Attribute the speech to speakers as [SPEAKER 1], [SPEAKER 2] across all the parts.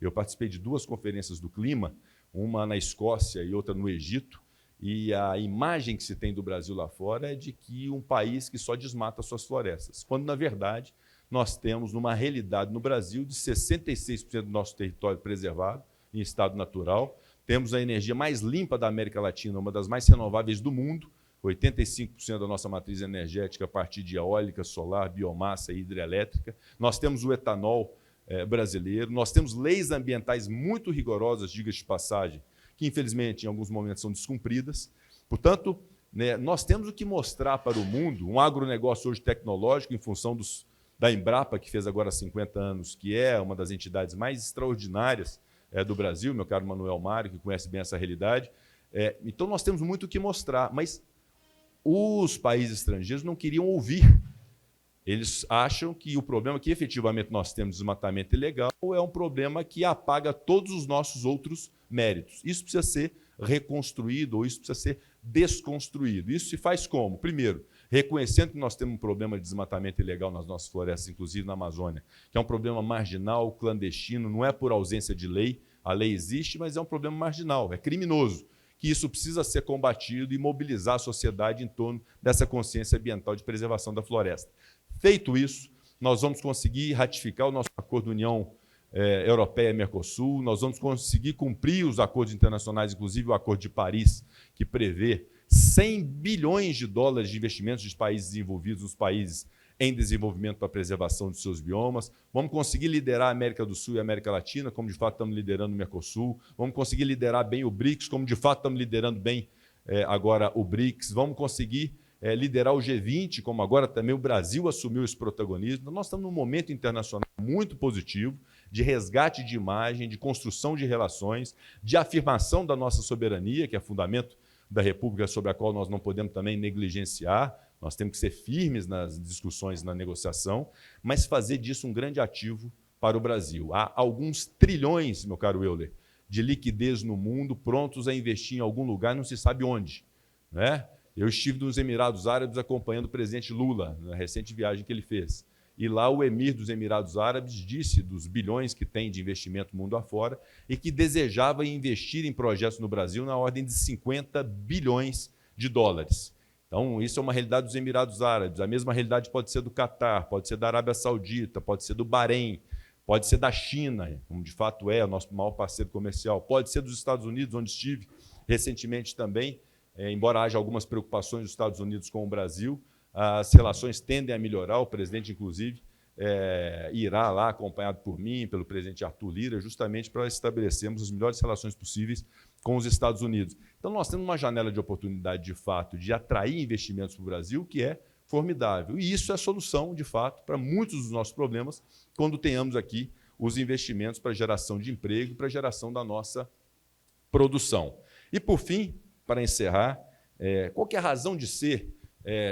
[SPEAKER 1] Eu participei de 2 conferências do clima, uma na Escócia e outra no Egito, e a imagem que se tem do Brasil lá fora é de que um país que só desmata suas florestas, quando, na verdade, nós temos uma realidade no Brasil de 66% do nosso território preservado, em estado natural, temos a energia mais limpa da América Latina, uma das mais renováveis do mundo, 85% da nossa matriz energética a partir de eólica, solar, biomassa e hidrelétrica. Nós temos o etanol brasileiro, nós temos leis ambientais muito rigorosas, diga-se de passagem, que infelizmente em alguns momentos são descumpridas. Portanto, né, nós temos o que mostrar para o mundo, um agronegócio hoje tecnológico em função da Embrapa, que fez agora 50 anos, que é uma das entidades mais extraordinárias do Brasil, meu caro Manuel Mário, que conhece bem essa realidade. Então, nós temos muito o que mostrar, mas os países estrangeiros não queriam ouvir. Eles acham que o problema que efetivamente nós temos de desmatamento ilegal é um problema que apaga todos os nossos outros méritos. Isso precisa ser reconstruído ou isso precisa ser desconstruído. Isso se faz como? Primeiro, reconhecendo que nós temos um problema de desmatamento ilegal nas nossas florestas, inclusive na Amazônia, que é um problema marginal, clandestino, não é por ausência de lei, a lei existe, mas é um problema marginal, é criminoso, que isso precisa ser combatido e mobilizar a sociedade em torno dessa consciência ambiental de preservação da floresta. Feito isso, nós vamos conseguir ratificar o nosso acordo União Europeia-Mercosul, nós vamos conseguir cumprir os acordos internacionais, inclusive o Acordo de Paris, que prevê 100 bilhões de dólares de investimentos dos países desenvolvidos nos países em desenvolvimento para a preservação de seus biomas. Vamos conseguir liderar a América do Sul e a América Latina, como de fato estamos liderando o Mercosul. Vamos conseguir liderar bem o BRICS, como de fato estamos liderando bem agora o BRICS. Vamos conseguir liderar o G20, como agora também o Brasil assumiu esse protagonismo. Nós estamos num momento internacional muito positivo, de resgate de imagem, de construção de relações, de afirmação da nossa soberania, que é fundamento da República, sobre a qual nós não podemos também negligenciar. Nós temos que ser firmes nas discussões, na negociação, mas fazer disso um grande ativo para o Brasil. Há alguns trilhões, meu caro Euler, de liquidez no mundo, prontos a investir em algum lugar, não se sabe onde, né? Eu estive nos Emirados Árabes acompanhando o presidente Lula, na recente viagem que ele fez. E lá o emir dos Emirados Árabes disse dos bilhões que tem de investimento mundo afora e que desejava investir em projetos no Brasil na ordem de 50 bilhões de dólares. Então, isso é uma realidade dos Emirados Árabes. A mesma realidade pode ser do Catar, pode ser da Arábia Saudita, pode ser do Bahrein, pode ser da China, como de fato é o nosso maior parceiro comercial, pode ser dos Estados Unidos, onde estive recentemente também. Embora haja algumas preocupações dos Estados Unidos com o Brasil, as relações tendem a melhorar. O presidente, inclusive, irá lá, acompanhado por mim, pelo presidente Arthur Lira, justamente para estabelecermos as melhores relações possíveis com os Estados Unidos. Então, nós temos uma janela de oportunidade, de fato, de atrair investimentos para o Brasil, que é formidável. E isso é a solução, de fato, para muitos dos nossos problemas, quando tenhamos aqui os investimentos para geração de emprego e para geração da nossa produção. E, por fim, para encerrar, qual que é a razão de ser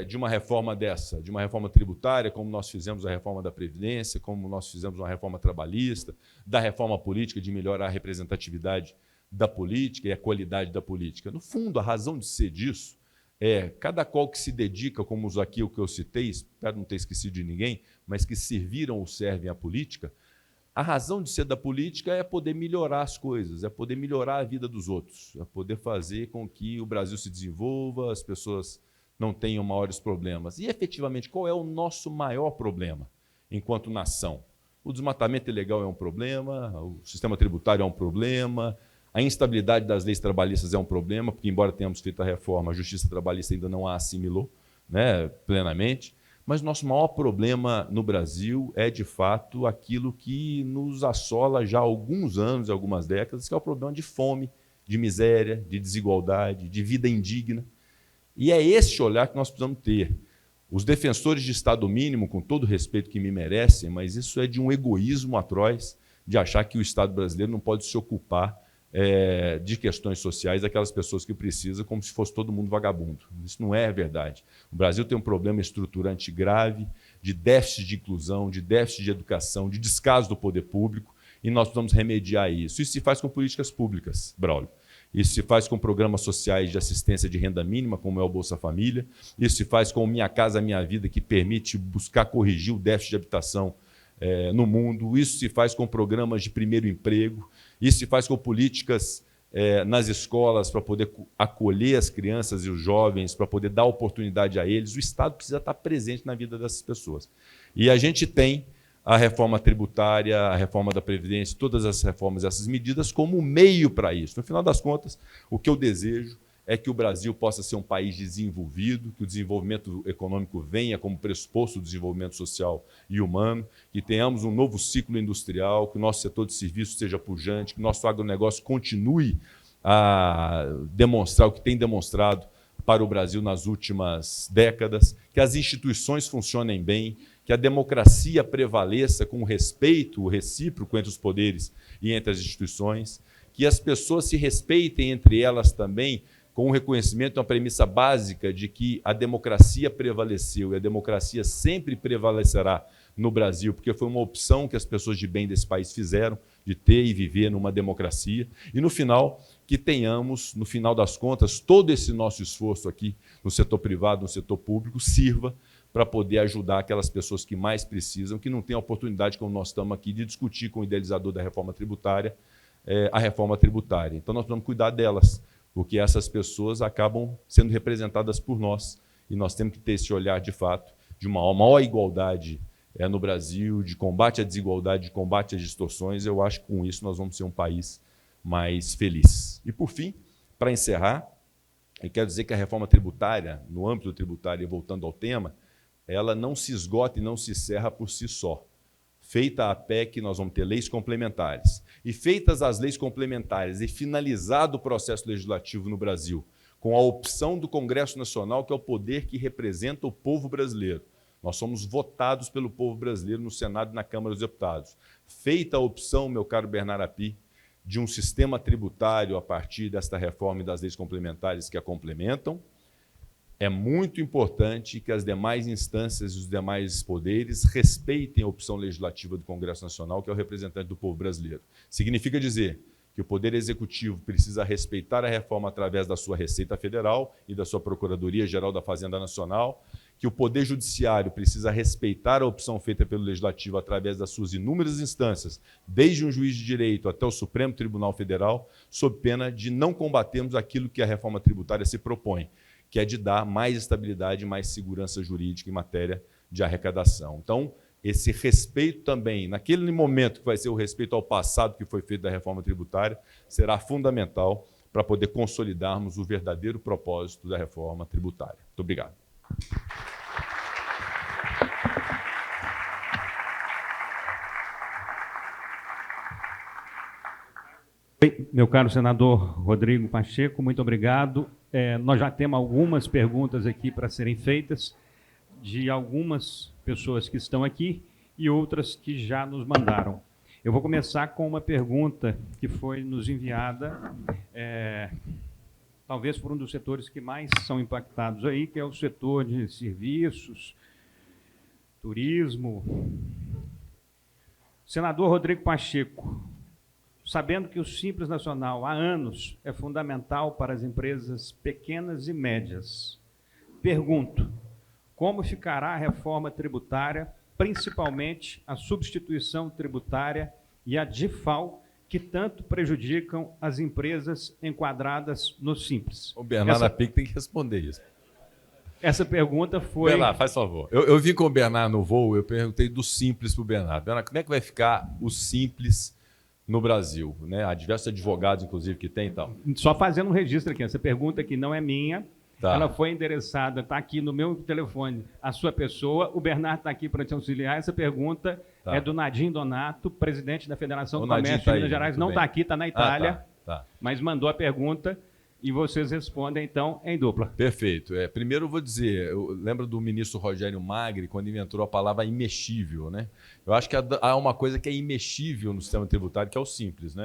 [SPEAKER 1] de uma reforma dessa, de uma reforma tributária, como nós fizemos a reforma da Previdência, como nós fizemos uma reforma trabalhista, da reforma política, de melhorar a representatividade da política e a qualidade da política? No fundo, a razão de ser disso é cada qual que se dedica, como aqui o que eu citei, espero não ter esquecido de ninguém, mas que serviram ou servem à política. A razão de ser da política é poder melhorar as coisas, é poder melhorar a vida dos outros, é poder fazer com que o Brasil se desenvolva, as pessoas não tenham maiores problemas. E, efetivamente, qual é o nosso maior problema enquanto nação? O desmatamento ilegal é um problema, o sistema tributário é um problema, a instabilidade das leis trabalhistas é um problema, porque, embora tenhamos feito a reforma, a justiça trabalhista ainda não a assimilou, né, plenamente. Mas nosso maior problema no Brasil é, de fato, aquilo que nos assola já há alguns anos, algumas décadas, que é o problema de fome, de miséria, de desigualdade, de vida indigna. E é esse olhar que nós precisamos ter. Os defensores de Estado mínimo, com todo o respeito que me merecem, mas isso é de um egoísmo atroz, de achar que o Estado brasileiro não pode se ocupar de questões sociais daquelas pessoas que precisam, como se fosse todo mundo vagabundo. Isso não é verdade. O Brasil tem um problema estruturante grave de déficit de inclusão, de déficit de educação, de descaso do poder público, e nós precisamos remediar isso. Isso se faz com políticas públicas, Braulio. Isso se faz com programas sociais de assistência de renda mínima, como é o Bolsa Família. Isso se faz com o Minha Casa Minha Vida, que permite buscar corrigir o déficit de habitação no mundo, isso se faz com programas de primeiro emprego, isso se faz com políticas nas escolas para poder acolher as crianças e os jovens, para poder dar oportunidade a eles. O Estado precisa estar presente na vida dessas pessoas. E a gente tem a reforma tributária, a reforma da Previdência, todas as reformas, essas medidas como meio para isso. No final das contas, o que eu desejo é que o Brasil possa ser um país desenvolvido, que o desenvolvimento econômico venha como pressuposto do desenvolvimento social e humano, que tenhamos um novo ciclo industrial, que o nosso setor de serviços seja pujante, que o nosso agronegócio continue a demonstrar o que tem demonstrado para o Brasil nas últimas décadas, que as instituições funcionem bem, que a democracia prevaleça com respeito recíproco entre os poderes e entre as instituições, que as pessoas se respeitem entre elas também, com o reconhecimento, uma premissa básica de que a democracia prevaleceu e a democracia sempre prevalecerá no Brasil, porque foi uma opção que as pessoas de bem desse país fizeram, de ter e viver numa democracia. E, no final, que tenhamos, no final das contas, todo esse nosso esforço aqui no setor privado, no setor público, sirva para poder ajudar aquelas pessoas que mais precisam, que não têm a oportunidade, como nós estamos aqui, de discutir com o idealizador da reforma tributária, a reforma tributária. Então, nós precisamos cuidar delas, porque essas pessoas acabam sendo representadas por nós, e nós temos que ter esse olhar, de fato, de uma maior igualdade no Brasil, de combate à desigualdade, de combate às distorções. Eu acho que com isso nós vamos ser um país mais feliz. E, por fim, para encerrar, eu quero dizer que a reforma tributária, no âmbito tributário, e voltando ao tema, ela não se esgota e não se encerra por si só. Feita a PEC, nós vamos ter leis complementares. E feitas as leis complementares e finalizado o processo legislativo no Brasil, com a opção do Congresso Nacional, que é o poder que representa o povo brasileiro. Nós somos votados pelo povo brasileiro no Senado e na Câmara dos Deputados. Feita a opção, meu caro Bernardo Api, de um sistema tributário a partir desta reforma e das leis complementares que a complementam, é muito importante que as demais instâncias e os demais poderes respeitem a opção legislativa do Congresso Nacional, que é o representante do povo brasileiro. Significa dizer que o Poder Executivo precisa respeitar a reforma através da sua Receita Federal e da sua Procuradoria-Geral da Fazenda Nacional, que o Poder Judiciário precisa respeitar a opção feita pelo Legislativo através das suas inúmeras instâncias, desde um juiz de direito até o Supremo Tribunal Federal, sob pena de não combatermos aquilo que a reforma tributária se propõe, que é de dar mais estabilidade e mais segurança jurídica em matéria de arrecadação. Então, esse respeito também, naquele momento que vai ser o respeito ao passado que foi feito da reforma tributária, será fundamental para poder consolidarmos o verdadeiro propósito da reforma tributária. Muito obrigado.
[SPEAKER 2] Meu caro senador Rodrigo Pacheco, muito obrigado. Nós já temos algumas perguntas aqui para serem feitas de algumas pessoas que estão aqui e outras que já nos mandaram. Eu vou começar com uma pergunta que foi nos enviada, talvez por um dos setores que mais são impactados aí, que é o setor de serviços, turismo. Senador Rodrigo Pacheco, sabendo que o Simples Nacional há anos é fundamental para as empresas pequenas e médias, pergunto, como ficará a reforma tributária, principalmente a substituição tributária e a DIFAL, que tanto prejudicam as empresas enquadradas no Simples?
[SPEAKER 1] O Bernardo Apic tem que responder isso.
[SPEAKER 2] Essa pergunta foi...
[SPEAKER 1] Bernardo, faz favor. Eu vim com o Bernardo no voo, eu perguntei do Simples para o Bernardo. Bernardo, como é que vai ficar o Simples no Brasil? Né? Há diversos advogados, inclusive, que tem e tal.
[SPEAKER 2] Só fazendo um registro aqui, essa pergunta aqui não é minha, tá. Ela foi endereçada, está aqui no meu telefone, a sua pessoa, o Bernardo está aqui para te auxiliar, essa pergunta é do Nadim Donato, presidente da Federação do Comércio de Minas Gerais, não está aqui, está na Itália, mas mandou a pergunta e vocês respondem, então, em dupla.
[SPEAKER 1] Perfeito. Primeiro eu vou dizer, eu lembro do ministro Rogério Magri, quando inventou a palavra imexível, né? Eu acho que há uma coisa que é imexível no sistema tributário, que é o Simples, né,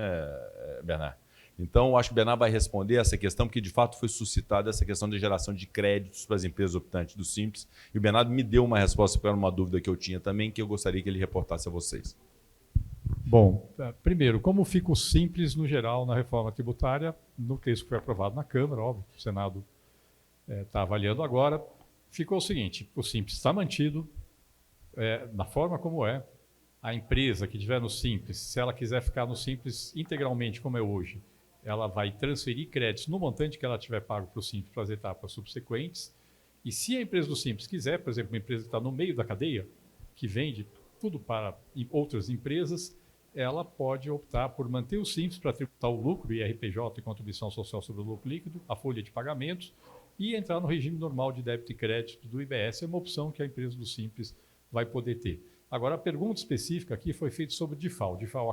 [SPEAKER 1] Bernardo? Então, eu acho que o Bernardo vai responder essa questão, porque de fato foi suscitada essa questão de geração de créditos para as empresas optantes do Simples. E o Bernardo me deu uma resposta para uma dúvida que eu tinha também, que eu gostaria que ele reportasse a vocês.
[SPEAKER 3] Bom, primeiro, como fica o Simples no geral na reforma tributária, no texto que foi aprovado na Câmara, óbvio, o Senado está avaliando agora, ficou o seguinte, o Simples está mantido na forma como é, a empresa que estiver no Simples, se ela quiser ficar no Simples integralmente, como é hoje, ela vai transferir créditos no montante que ela tiver pago para o Simples para as etapas subsequentes. E se a empresa do Simples quiser, por exemplo, uma empresa que está no meio da cadeia, que vende tudo para outras empresas, ela pode optar por manter o Simples para tributar o lucro, IRPJ e contribuição social sobre o lucro líquido, a folha de pagamentos, e entrar no regime normal de débito e crédito do IBS. É uma opção que a empresa do Simples vai poder ter. Agora, a pergunta específica aqui foi feita sobre o DIFAL. O DIFAL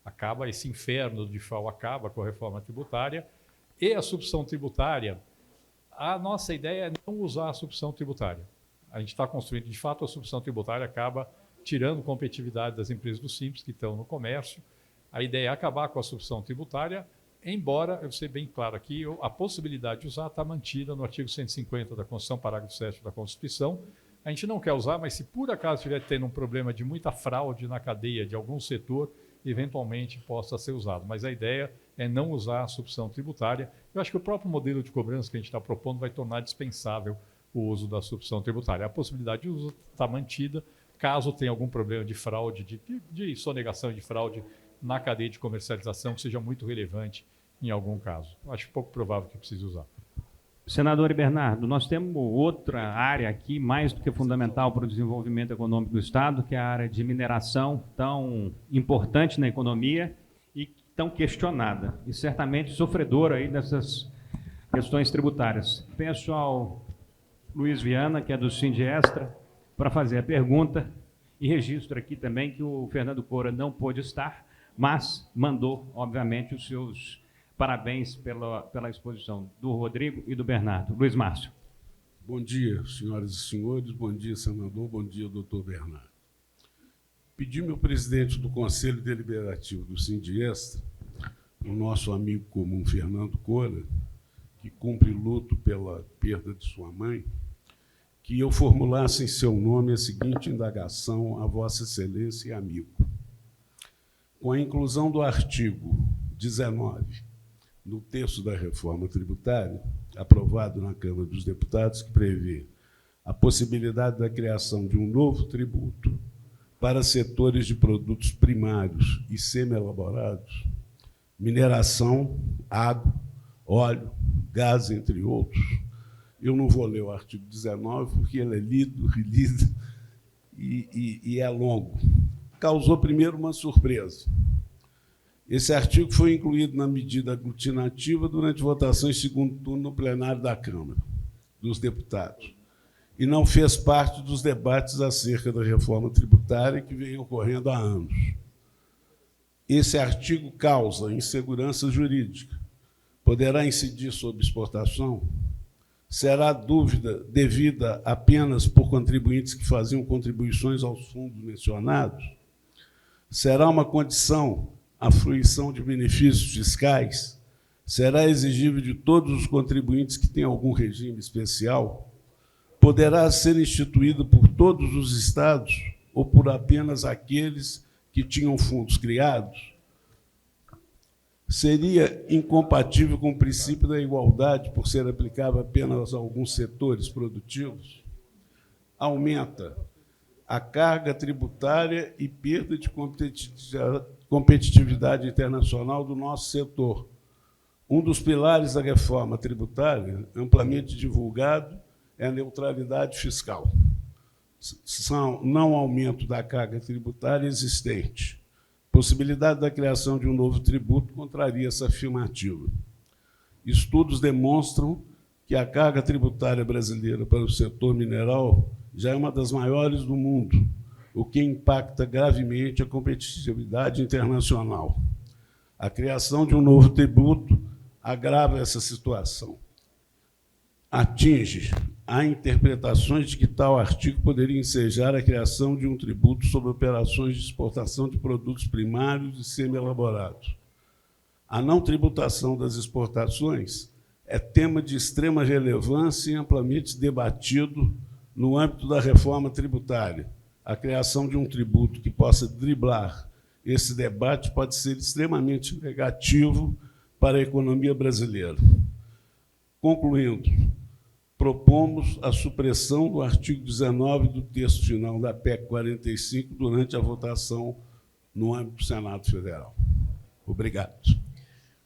[SPEAKER 3] acaba, esse inferno do DIFAL acaba com a reforma tributária. E a substituição tributária, a nossa ideia é não usar a substituição tributária. A gente está construindo, de fato, a substituição tributária acaba tirando competitividade das empresas do Simples que estão no comércio. A ideia é acabar com a substituição tributária, embora, eu vou ser bem claro aqui, a possibilidade de usar está mantida no artigo 150 da Constituição, parágrafo 7º da Constituição. A gente não quer usar, mas se por acaso estiver tendo um problema de muita fraude na cadeia de algum setor, eventualmente possa ser usado. Mas a ideia é não usar a substituição tributária. Eu acho que o próprio modelo de cobrança que a gente está propondo vai tornar dispensável o uso da substituição tributária. A possibilidade de uso está mantida, caso tenha algum problema de fraude, de sonegação de fraude na cadeia de comercialização, que seja muito relevante em algum caso. Acho pouco provável que precise usar.
[SPEAKER 2] Senador Bernardo, nós temos outra área aqui, mais do que fundamental para o desenvolvimento econômico do Estado, que é a área de mineração, tão importante na economia e tão questionada, e certamente sofredora aí dessas questões tributárias. Peço ao Luiz Viana, que é do Sindiestra, para fazer a pergunta, e registro aqui também que o Fernando Cora não pôde estar, mas mandou, obviamente, os seus parabéns pela exposição do Rodrigo e do Bernardo. Luiz Márcio.
[SPEAKER 4] Bom dia, senhoras e senhores. Bom dia, senador. Bom dia, doutor Bernardo. Pedi-me ao presidente do Conselho Deliberativo do Sindiestra, o nosso amigo comum Fernando Cora, que cumpre luto pela perda de sua mãe, que eu formulasse em seu nome a seguinte indagação a Vossa Excelência e amigo. Com a inclusão do artigo 19 no texto da reforma tributária, aprovado na Câmara dos Deputados, que prevê a possibilidade da criação de um novo tributo para setores de produtos primários e semi-elaborados, mineração, água, óleo, gás, entre outros. Eu não vou ler o artigo 19, porque ele é lido, relido e é longo. Causou, primeiro, uma surpresa. Esse artigo foi incluído na medida aglutinativa durante votação em segundo turno no plenário da Câmara dos Deputados e não fez parte dos debates acerca da reforma tributária que vem ocorrendo há anos. Esse artigo causa insegurança jurídica. Poderá incidir sobre exportação? Será dúvida devida apenas por contribuintes que faziam contribuições aos fundos mencionados? Será uma condição a fruição de benefícios fiscais? Será exigível de todos os contribuintes que têm algum regime especial? Poderá ser instituído por todos os estados ou por apenas aqueles que tinham fundos criados? Seria incompatível com o princípio da igualdade por ser aplicável apenas a alguns setores produtivos? Aumenta a carga tributária e perda de competitividade internacional do nosso setor. Um dos pilares da reforma tributária, amplamente divulgado, é a neutralidade fiscal. Não aumento da carga tributária existente. Possibilidade da criação de um novo tributo contraria essa afirmativa. Estudos demonstram que a carga tributária brasileira para o setor mineral já é uma das maiores do mundo, o que impacta gravemente a competitividade internacional. A criação de um novo tributo agrava essa situação. Atinge a interpretações de que tal artigo poderia ensejar a criação de um tributo sobre operações de exportação de produtos primários e semi-elaborados. A não tributação das exportações é tema de extrema relevância e amplamente debatido no âmbito da reforma tributária. A criação de um tributo que possa driblar esse debate pode ser extremamente negativo para a economia brasileira. Concluindo, propomos a supressão do artigo 19 do texto final da PEC 45 durante a votação no âmbito do Senado Federal. Obrigado.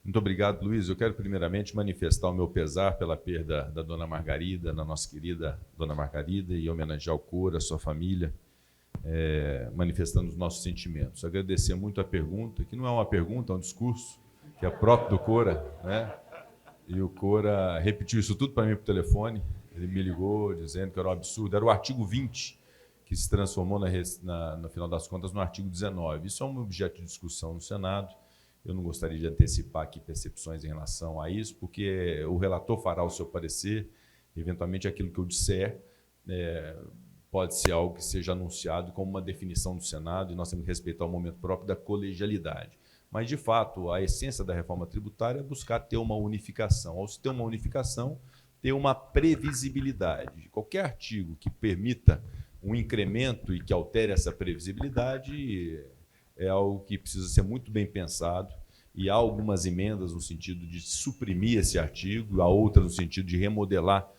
[SPEAKER 1] Muito obrigado, Luiz. Eu quero primeiramente manifestar o meu pesar pela perda da dona Margarida, da nossa querida dona Margarida, e homenagear o Cora, a sua família, manifestando os nossos sentimentos. Agradecer muito a pergunta, que não é uma pergunta, é um discurso, que é próprio do Cora, né? E o Cora repetiu isso tudo para mim por telefone. Ele me ligou dizendo que era um absurdo. Era o artigo 20 que se transformou, no final das contas, no artigo 19. Isso é um objeto de discussão no Senado. Eu não gostaria de antecipar aqui percepções em relação a isso, porque o relator fará o seu parecer. Eventualmente, aquilo que eu disser pode ser algo que seja anunciado como uma definição do Senado, e nós temos que respeitar o momento próprio da colegialidade. Mas, de fato, a essência da reforma tributária é buscar ter uma unificação. Ao se ter uma unificação, ter uma previsibilidade. Qualquer artigo que permita um incremento e que altere essa previsibilidade é algo que precisa ser muito bem pensado, e há algumas emendas no sentido de suprimir esse artigo, há outras no sentido de remodelar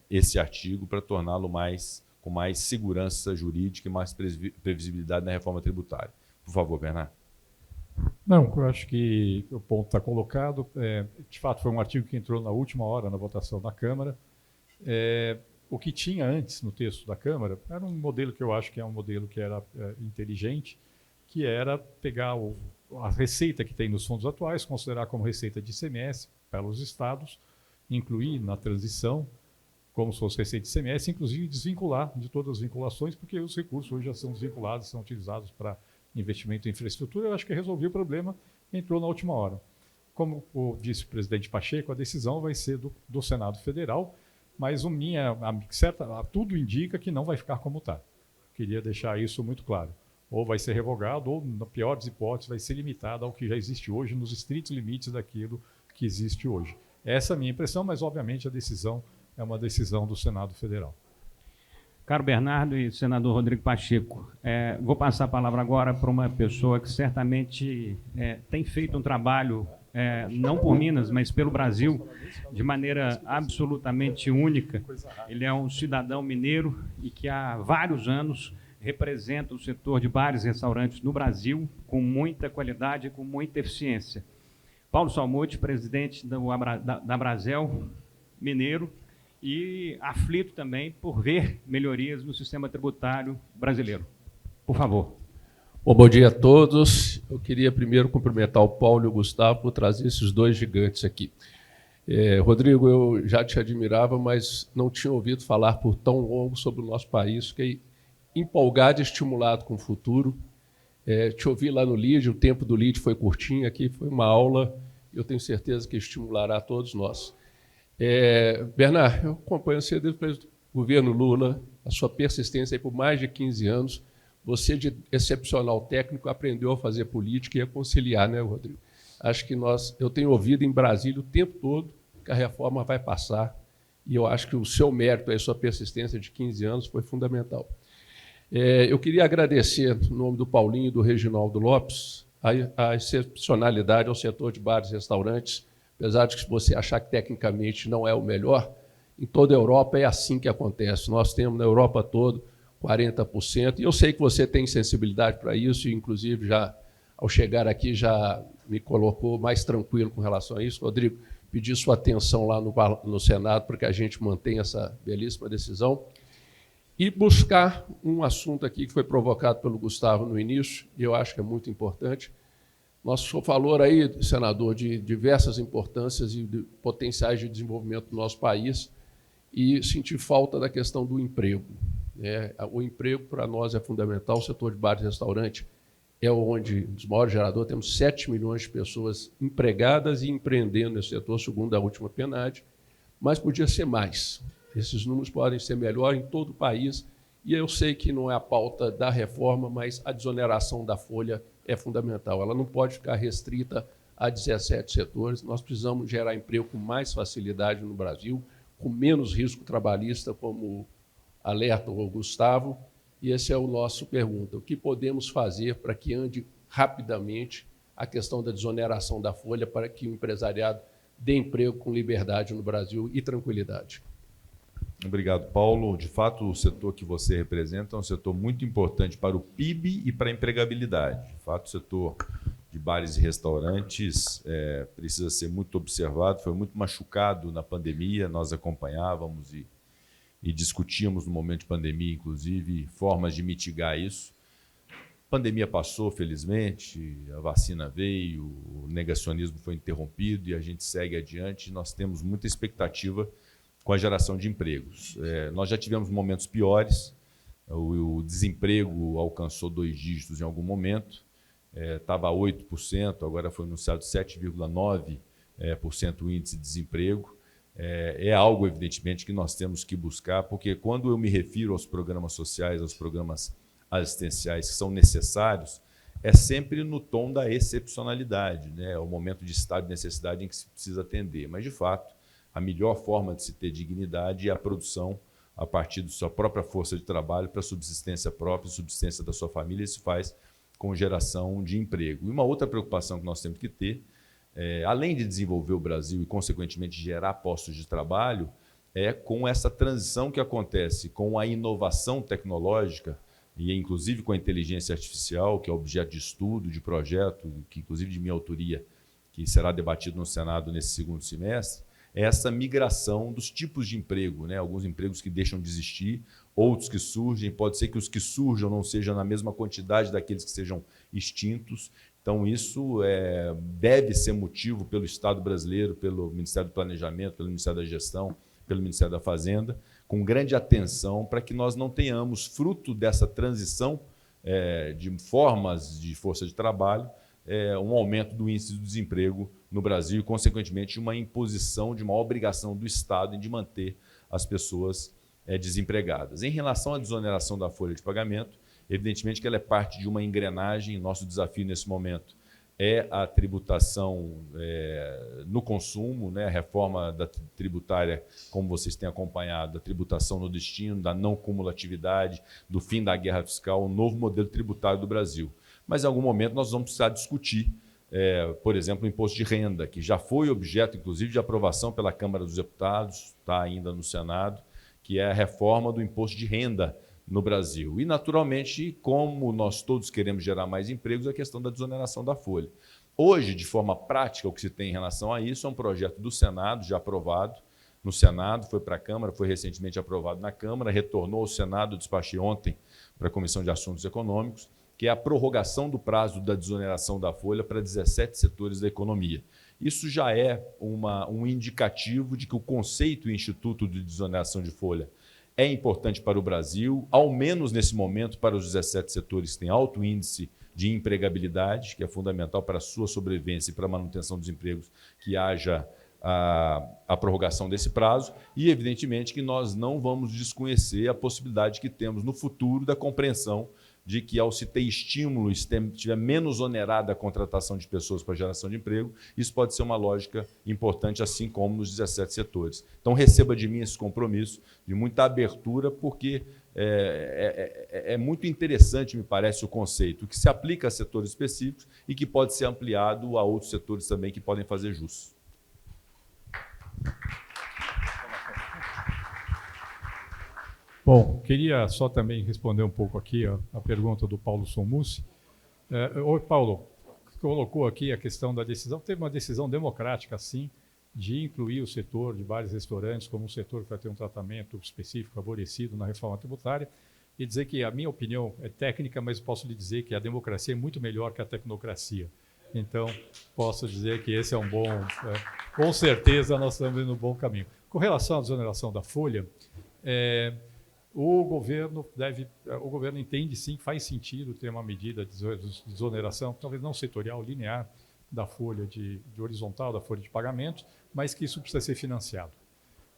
[SPEAKER 1] esse artigo para torná-lo com mais segurança jurídica e mais previsibilidade na reforma tributária. Por favor, Bernardo.
[SPEAKER 3] Não, eu acho que o ponto está colocado. De fato, foi um artigo que entrou na última hora na votação da Câmara. O que tinha antes no texto da Câmara era um modelo que eu acho que é um modelo que era inteligente, que era pegar a receita que tem nos fundos atuais, considerar como receita de ICMS para os estados, incluir na transição como se fosse receita de ICMS, inclusive desvincular de todas as vinculações, porque os recursos hoje já são desvinculados, são utilizados para investimento em infraestrutura. Eu acho que resolveu o problema, entrou na última hora. Como disse o presidente Pacheco, a decisão vai ser do Senado Federal, mas tudo indica que não vai ficar como está. Queria deixar isso muito claro. Ou vai ser revogado, ou, na pior das hipóteses, vai ser limitado ao que já existe hoje, nos estritos limites daquilo que existe hoje. Essa é a minha impressão, mas, obviamente, a decisão é uma decisão do Senado Federal.
[SPEAKER 2] Caro Bernardo e senador Rodrigo Pacheco, vou passar a palavra agora para uma pessoa que certamente tem feito um trabalho, não por Minas, mas pelo Brasil, de maneira absolutamente única. Ele é um cidadão mineiro e que há vários anos representa o setor de bares e restaurantes no Brasil com muita qualidade e com muita eficiência. Paulo Salmotti, presidente da Brasel Mineiro, e aflito também por ver melhorias no sistema tributário brasileiro. Por favor.
[SPEAKER 5] Bom dia a todos. Eu queria primeiro cumprimentar o Paulo e o Gustavo por trazer esses dois gigantes aqui. Rodrigo, eu já te admirava, mas não tinha ouvido falar por tão longo sobre o nosso país. Fiquei empolgado e estimulado com o futuro. Te ouvi lá no LIDE, o tempo do LIDE foi curtinho, aqui foi uma aula, eu tenho certeza que estimulará a todos nós. Bernardo, eu acompanho você desde o governo Lula, a sua persistência aí por mais de 15 anos. Você, de excepcional técnico, aprendeu a fazer política e a conciliar, né, Rodrigo? Acho que eu tenho ouvido em Brasília o tempo todo que a reforma vai passar, e eu acho que o seu mérito, a sua persistência de 15 anos foi fundamental. Eu queria agradecer, no nome do Paulinho e do Reginaldo Lopes, a excepcionalidade ao setor de bares e restaurantes. Apesar de que você achar que tecnicamente não é o melhor, em toda a Europa é assim que acontece. Nós temos na Europa toda 40%, e eu sei que você tem sensibilidade para isso, e inclusive já ao chegar aqui já me colocou mais tranquilo com relação a isso. Rodrigo, pedi sua atenção lá no Senado para que a gente mantenha essa belíssima decisão. E buscar um assunto aqui que foi provocado pelo Gustavo no início, e eu acho que é muito importante. Nosso falou aí, senador, de diversas importâncias e de potenciais de desenvolvimento do nosso país, e senti falta da questão do emprego. O emprego, para nós, é fundamental. O setor de bares e restaurante é onde, dos maiores geradores, temos 7 milhões de pessoas empregadas e empreendendo nesse setor, segundo a última PNAD, mas podia ser mais. Esses números podem ser melhores em todo o país, e eu sei que não é a pauta da reforma, mas a desoneração da folha é fundamental. Ela não pode ficar restrita a 17 setores. Nós precisamos gerar emprego com mais facilidade no Brasil, com menos risco trabalhista, como alerta o Gustavo, e esse é o nosso pergunta. O que podemos fazer para que ande rapidamente a questão da desoneração da folha para que o empresariado dê emprego com liberdade no Brasil e tranquilidade?
[SPEAKER 1] Obrigado, Paulo. De fato, o setor que você representa é um setor muito importante para o PIB e para a empregabilidade. De fato, o setor de bares e restaurantes precisa ser muito observado, foi muito machucado na pandemia, nós acompanhávamos e discutíamos no momento de pandemia, inclusive, formas de mitigar isso. A pandemia passou, felizmente, a vacina veio, o negacionismo foi interrompido e a gente segue adiante. Nós temos muita expectativa com a geração de empregos. Nós já tivemos momentos piores, o desemprego alcançou 2 dígitos em algum momento, estava a 8%, agora foi anunciado 7,9% o índice de desemprego. É algo, evidentemente, que nós temos que buscar, porque quando eu me refiro aos programas sociais, aos programas assistenciais que são necessários, é sempre no tom da excepcionalidade, né? É o momento de estado de necessidade em que se precisa atender. Mas, de fato, a melhor forma de se ter dignidade é a produção a partir da sua própria força de trabalho para a subsistência própria, subsistência da sua família, e se faz com geração de emprego. E uma outra preocupação que nós temos que ter, além de desenvolver o Brasil e, consequentemente, gerar postos de trabalho, é com essa transição que acontece com a inovação tecnológica e, inclusive, com a inteligência artificial, que é objeto de estudo, de projeto, que, inclusive, de minha autoria, que será debatido no Senado nesse segundo semestre, essa migração dos tipos de emprego, né? Alguns empregos que deixam de existir, outros que surgem, pode ser que os que surjam não sejam na mesma quantidade daqueles que sejam extintos. Então, isso deve ser motivo pelo Estado brasileiro, pelo Ministério do Planejamento, pelo Ministério da Gestão, pelo Ministério da Fazenda, com grande atenção para que nós não tenhamos, fruto dessa transição de formas de força de trabalho, um aumento do índice do desemprego no Brasil e, consequentemente, uma imposição de uma obrigação do Estado de manter as pessoas desempregadas. Em relação à desoneração da folha de pagamento, evidentemente que ela é parte de uma engrenagem. Nosso desafio nesse momento é a tributação no consumo, né? A reforma da tributária, como vocês têm acompanhado, da tributação no destino, da não cumulatividade, do fim da guerra fiscal, o novo modelo tributário do Brasil. Mas, em algum momento, nós vamos precisar discutir, por exemplo, o imposto de renda, que já foi objeto, inclusive, de aprovação pela Câmara dos Deputados, está ainda no Senado, que é a reforma do imposto de renda no Brasil. E, naturalmente, como nós todos queremos gerar mais empregos, a questão da desoneração da folha. Hoje, de forma prática, o que se tem em relação a isso é um projeto do Senado, já aprovado no Senado, foi para a Câmara, foi recentemente aprovado na Câmara, retornou ao Senado, despachei ontem para a Comissão de Assuntos Econômicos, que é a prorrogação do prazo da desoneração da folha para 17 setores da economia. Isso já é um indicativo de que o conceito e instituto de desoneração de folha é importante para o Brasil, ao menos nesse momento para os 17 setores que têm alto índice de empregabilidade, que é fundamental para a sua sobrevivência e para a manutenção dos empregos, que haja a prorrogação desse prazo. E, evidentemente, que nós não vamos desconhecer a possibilidade que temos no futuro da compreensão de que, ao se ter estímulo, estiver menos onerada a contratação de pessoas para geração de emprego, isso pode ser uma lógica importante, assim como nos 17 setores. Então, receba de mim esse compromisso de muita abertura, porque é muito interessante, me parece, o conceito, que se aplica a setores específicos e que pode ser ampliado a outros setores também que podem fazer jus.
[SPEAKER 3] Bom, queria só também responder um pouco aqui a pergunta do Paulo Somussi. Oi, Paulo, colocou aqui a questão da decisão. Teve uma decisão democrática, sim, de incluir o setor de bares e restaurantes como um setor que vai ter um tratamento específico, favorecido na reforma tributária, e dizer que a minha opinião é técnica, mas posso lhe dizer que a democracia é muito melhor que a tecnocracia. Então, posso dizer que esse é um bom... com certeza, nós estamos indo no bom caminho. Com relação à desoneração da folha, o governo entende, sim, faz sentido ter uma medida de desoneração, talvez não setorial, linear, da folha de horizontal, da folha de pagamentos, mas que isso precisa ser financiado.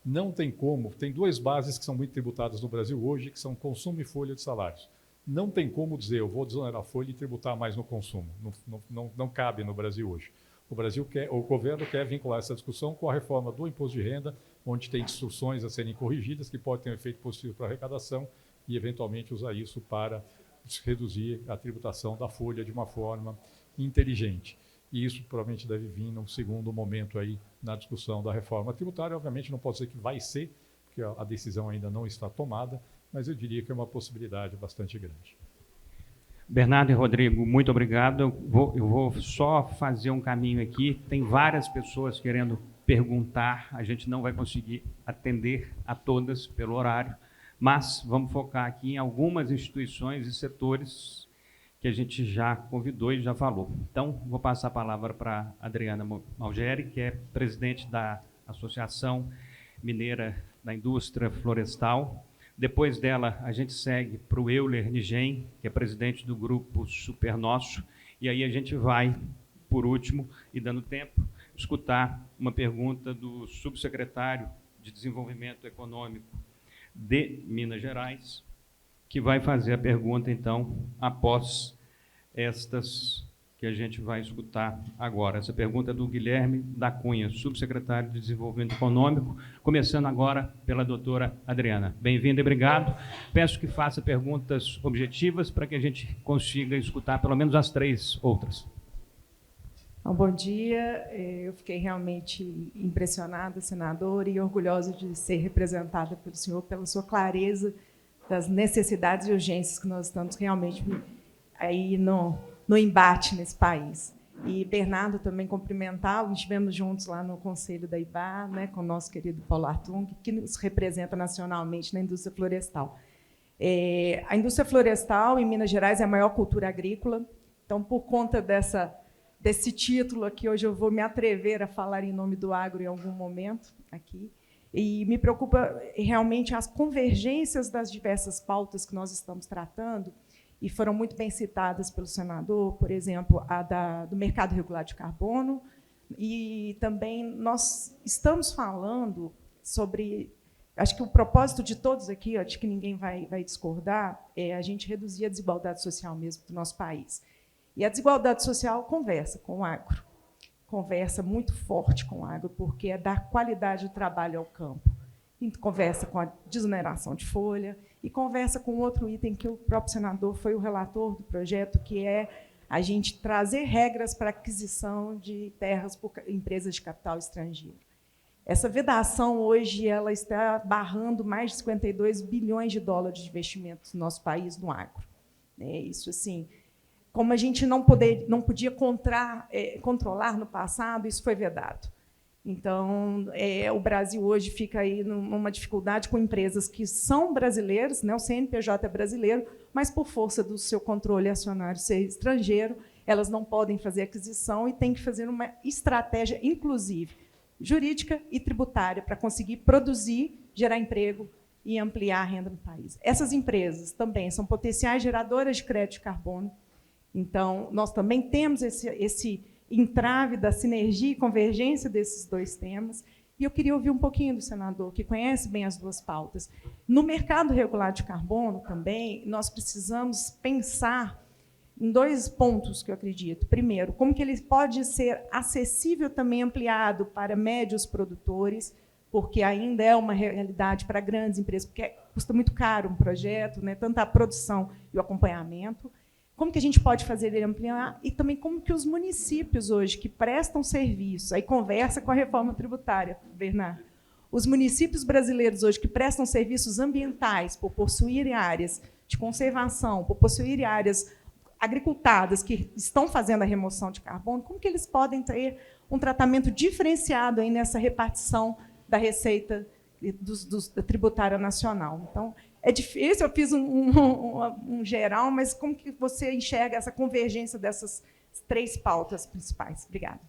[SPEAKER 3] Não tem como, tem 2 bases que são muito tributadas no Brasil hoje, que são consumo e folha de salários. Não tem como dizer, eu vou desonerar a folha e tributar mais no consumo. Não cabe no Brasil hoje. O governo quer vincular essa discussão com a reforma do imposto de renda, onde tem instruções a serem corrigidas, que pode ter um efeito positivo para a arrecadação e, eventualmente, usar isso para reduzir a tributação da folha de uma forma inteligente. E isso provavelmente deve vir num segundo momento aí na discussão da reforma tributária. Obviamente, não pode dizer que vai ser, porque a decisão ainda não está tomada, mas eu diria que é uma possibilidade bastante grande.
[SPEAKER 2] Bernardo e Rodrigo, muito obrigado. Eu vou só fazer um caminho aqui. Tem várias pessoas querendo perguntar, a gente não vai conseguir atender a todas pelo horário, mas vamos focar aqui em algumas instituições e setores que a gente já convidou e já falou. Então, vou passar a palavra para a Adriana Malgeri, que é presidente da Associação Mineira da Indústria Florestal. Depois dela, a gente segue para o Euler Nigem, que é presidente do grupo Super Nosso, e aí a gente vai, por último, e dando tempo, escutar uma pergunta do subsecretário de Desenvolvimento Econômico de Minas Gerais, que vai fazer a pergunta, então, após estas que a gente vai escutar agora. Essa pergunta é do Guilherme da Cunha, subsecretário de Desenvolvimento Econômico, começando agora pela doutora Adriana. Bem-vinda e obrigado. Peço que faça perguntas objetivas para que a gente consiga escutar pelo menos as 3 outras.
[SPEAKER 6] Bom dia, eu fiquei realmente impressionada, senador, e orgulhosa de ser representada pelo senhor, pela sua clareza das necessidades e urgências que nós estamos realmente aí no embate nesse país. E Bernardo também cumprimentá-lo, estivemos juntos lá no Conselho da IBA, né, com o nosso querido Paulo Artung, que nos representa nacionalmente na indústria florestal. A indústria florestal em Minas Gerais é a maior cultura agrícola, então, por conta desse título aqui, hoje eu vou me atrever a falar em nome do agro em algum momento aqui, e me preocupa realmente as convergências das diversas pautas que nós estamos tratando, e foram muito bem citadas pelo senador, por exemplo, a do mercado regular de carbono, e também nós estamos falando sobre, acho que o propósito de todos aqui, acho que ninguém vai discordar, é a gente reduzir a desigualdade social mesmo do nosso país. E a desigualdade social conversa com o agro, conversa muito forte com o agro, porque é dar qualidade de trabalho ao campo. E conversa com a desoneração de folha, e conversa com outro item que o próprio senador foi o relator do projeto, que é a gente trazer regras para aquisição de terras por empresas de capital estrangeiro. Essa vedação, hoje, ela está barrando mais de 52 bilhões de dólares de investimentos no nosso país no agro. Isso, assim, como a gente não podia controlar no passado, isso foi vedado. Então, o Brasil hoje fica aí numa dificuldade com empresas que são brasileiras, né, o CNPJ é brasileiro, mas, por força do seu controle acionário ser estrangeiro, elas não podem fazer aquisição e têm que fazer uma estratégia, inclusive, jurídica e tributária, para conseguir produzir, gerar emprego e ampliar a renda no país. Essas empresas também são potenciais geradoras de crédito de carbono. Então, nós também temos esse entrave da sinergia e convergência desses 2 temas. E eu queria ouvir um pouquinho do senador, que conhece bem as 2 pautas. No mercado regular de carbono, também, nós precisamos pensar em 2 pontos que eu acredito. Primeiro, como que ele pode ser acessível também, ampliado para médios produtores, porque ainda é uma realidade para grandes empresas, porque custa muito caro um projeto, né, tanto a produção e o acompanhamento. Como que a gente pode fazer ele ampliar? E também como que os municípios hoje que prestam serviço, aí conversa com a reforma tributária, Bernardo, os municípios brasileiros hoje que prestam serviços ambientais por possuírem áreas de conservação, por possuírem áreas agricultadas que estão fazendo a remoção de carbono, como que eles podem ter um tratamento diferenciado aí nessa repartição da receita da tributária nacional? Então, é difícil, eu fiz um geral, mas como que você enxerga essa convergência dessas 3 pautas principais? Obrigada.